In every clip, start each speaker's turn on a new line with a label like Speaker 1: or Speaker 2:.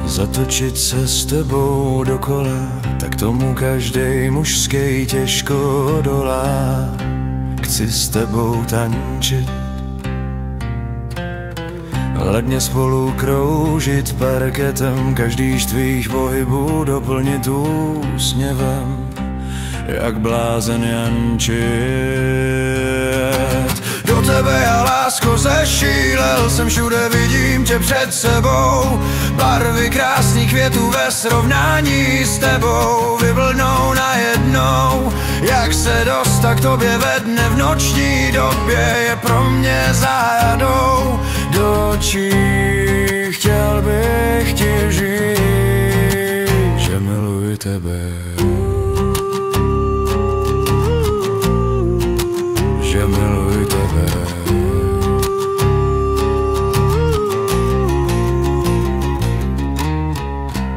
Speaker 1: Zatočit se s tebou dokola, tak tomu každej mužskej těžko odolá. Chci s tebou tančit, hladně spolu kroužit parketem, každý z tvých pohybů doplnit úsměvem, jak blázen jančit. Do tebe já, lásko, zešílel jsem, všude vidím tě před sebou. Barvy krásných květů ve srovnání s tebou vyblnou najednou. Jak se dostat k tobě ve dne v noční době je pro mě zájadou. Do očí chtěl bych ti říct, že miluji tebe, že miluji tebe.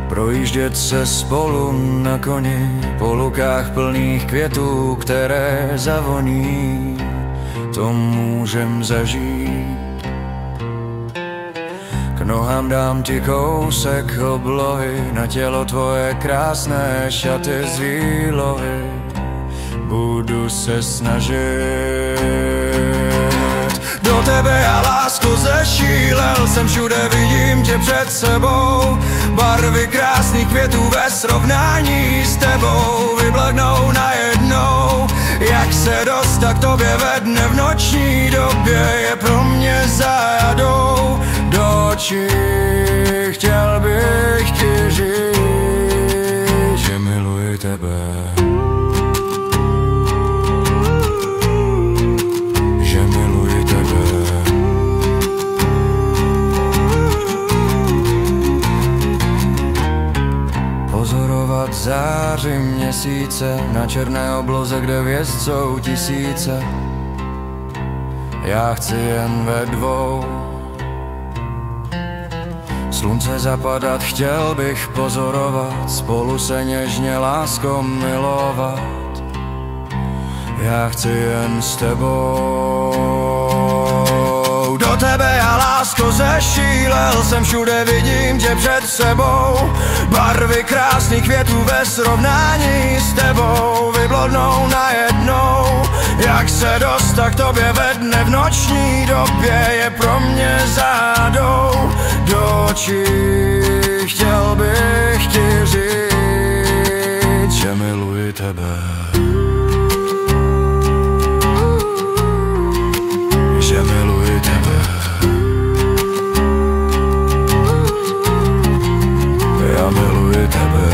Speaker 1: Projíždět se spolu na koni po lukách plných květů, které zavoní, to můžem zažít. K nohám dám ti kousek oblohy, na tělo tvoje krásné šaty z výlohy. Budu se snažit. Do tebe já, lásko, zešílel jsem, všude vidím tě před sebou. Barvy krásných květů ve srovnání s tebou vyblednou najednou. Jak se dostat k tobě ve dne v noční době je pro mě zájadou. Do očí chtěl bych ti říct, že miluji tebe, že miluji tebe. Pozorovat záři měsíce na černé obloze, kde hvězd jsou tisíce. Já chci jen ve dvou. Slunce zapadat chtěl bych pozorovat, spolu se něžně, lásko, milovat. Já chci jen s tebou. Do tebe já, lásko, zešílel jsem, všude vidím tě před sebou. Barvy krásných květů ve srovnání s tebou vyblodnou najednou. Jak se dostat k tobě ve dne v noční době je pro mě zádou. Do očí chtěl bych ti říct, že miluji tebe, že miluji tebe. Já miluji tebe.